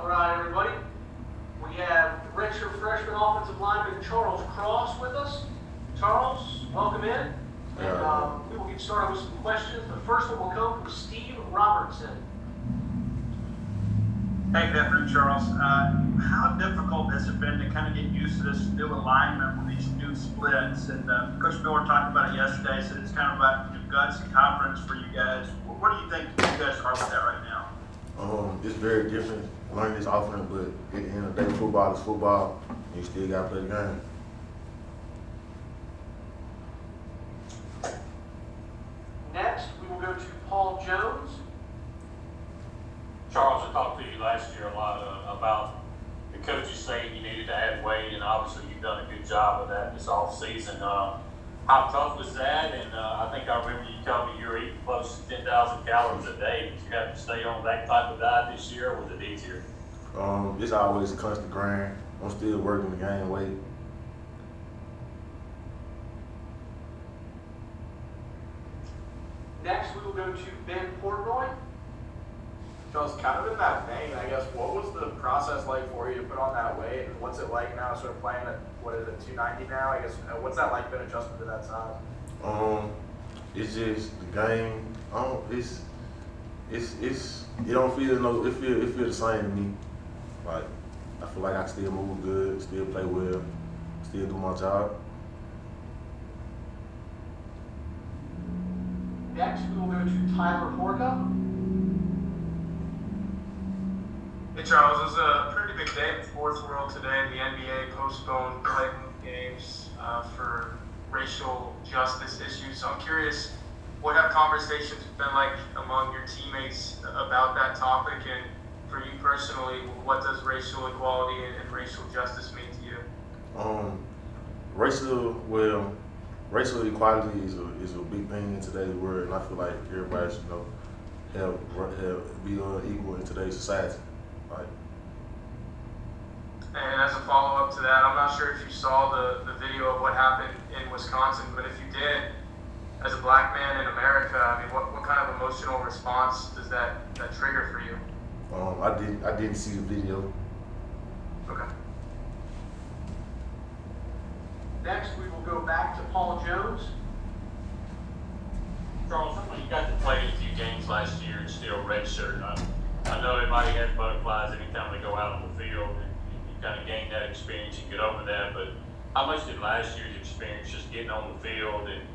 All right, everybody. We have redshirt freshman offensive lineman Charles Cross with us. Charles, welcome in. And we will get started with some questions. The first one will come from Steve Robertson. Hey, good afternoon, Charles. How difficult has it been to kind of get used to this new alignment with these new splits? And Coach Miller talked about it yesterday, said it's kind of about guts and confidence for you guys. What do you think you guys are with that right now? It's very different learning this offense, but at the end of the day, football is football, and you still got to play the game. Next, we will go to Paul Jones. Charles, I talked to you last year a lot about the coaches saying you needed to add weight, and obviously you've done a good job of that this off season. How tough was that? And I think I remember you telling me you were eating close to 10,000 calories a day. Did you have to stay on that type of diet this year, or was it easier? It's always a constant grind. I'm still working to gain weight. Next, we will go to Ben Portnoy. Charles, kind of in that vein, I guess, what was the process like for you to put on that weight, and what's it like now, sort of playing at, what is it, 290 now? I guess, what's that like been adjusted to that size? It's just the game. It don't feel it feel the same to me. Like I feel like I can still move good, still play well, still do my job. Next, we will go to Tyler Horka. Hey Charles, it was a pretty big day in the sports world today. The NBA postponed playing games for racial justice issues. So I'm curious, what have conversations been like among your teammates about that topic? And for you personally, what does racial equality and racial justice mean to you? Racial equality is a big thing in today's world, and I feel like everybody should be equal in today's society. Right. And as a follow-up to that, I'm not sure if you saw the video of what happened in Wisconsin, but if you did, as a black man in America, I mean, what kind of emotional response does that trigger for you? I didn't see the video. Okay. Next, we will go back to Paul Jones. Charles, you got to play in a few games last year and still redshirt. I know everybody has butterflies anytime they go out on the field, and you kind of gain that experience and get over that. But how much did last year's experience just getting on the field and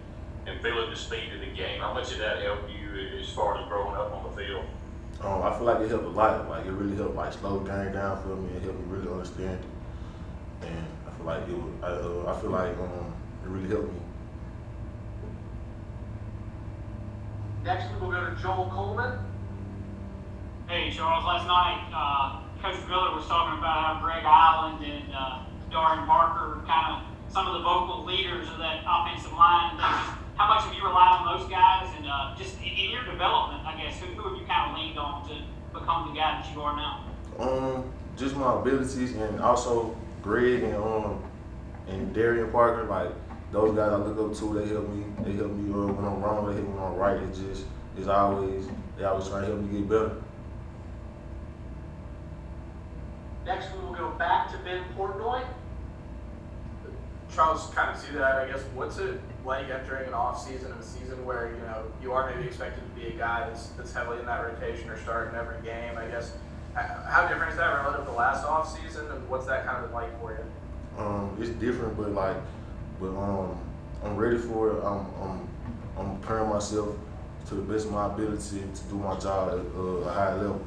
feeling the speed of the game, how much did that help you as far as growing up on the field? I feel like it helped a lot. Like it really helped, like slow the game down for me and helped me really understand it. And I feel like it really helped me. Next, we will go to Joel Coleman. Hey, Charles, last night, Coach Miller was talking about how Greg Island and Darian Barker are kind of some of the vocal leaders of that offensive line. And just how much have you relied on those guys? And just in your development, I guess, who have you kind of leaned on to become the guy that you are now? Just my abilities, and also Greg and Darian Parker. Like those guys I look up to, they help me. They help me when I'm wrong. They help me when I'm right. They always trying to help me get better. Next, we will go back to Ben Portnoy. Charles, kind of see that, I guess, what's it like entering an off-season and a season where, you are maybe expected to be a guy that's heavily in that rotation or starting every game, I guess. How different is that relative to last off-season, and what's that kind of like for you? It's different, but I'm ready for it. I'm preparing myself to the best of my ability to do my job at a high level.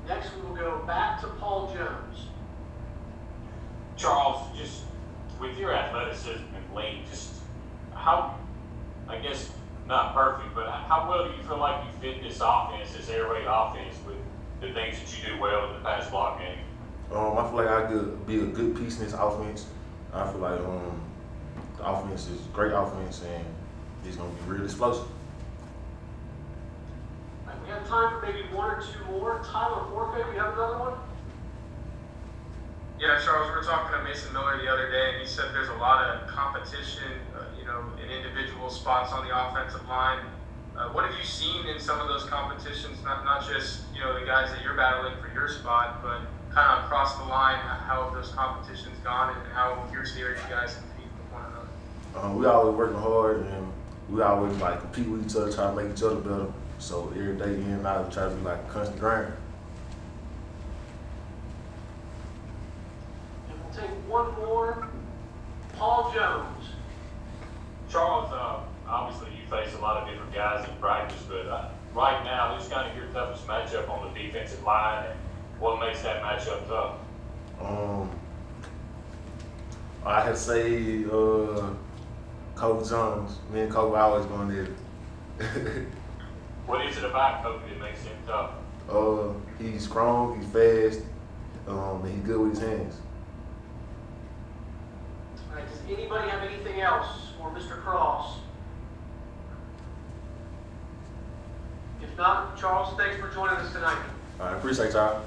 Next, we will go back to Paul Jones. Charles, just with your athleticism and length, just how, I guess, not perfect, but how well do you feel like you fit this offense, this air raid offense, with the things that you do well in the pass block game? I feel like I could be a good piece in this offense. I feel like the offense is a great offense, and it's going to be real explosive. We have time for maybe one or two more. Tyler Horka, do you have another one? Yeah, Charles, we were talking to Mason Miller the other day, and he said there's a lot of competition, in individual spots on the offensive line. What have you seen in some of those competitions? Not just the guys that you're battling for your spot, but kind of across the line. How have those competitions gone, and how fiercely are you guys competing with one another? We always working hard, and we always like compete with each other, try to make each other better. So every day in and out, we try to be like a constant grind. And we'll take one more. Paul Jones. Charles, obviously you face a lot of different guys in practice, but right now, who's kind of your toughest matchup on the defensive line, and what makes that matchup tough? I had to say Kobe Jones. Me and Kobe always going there. What is it about Kobe that makes him tough? He's strong, he's fast, and he's good with his hands. All right, does anybody have anything else for Mr. Cross? If not, Charles, thanks for joining us tonight. I appreciate y'all.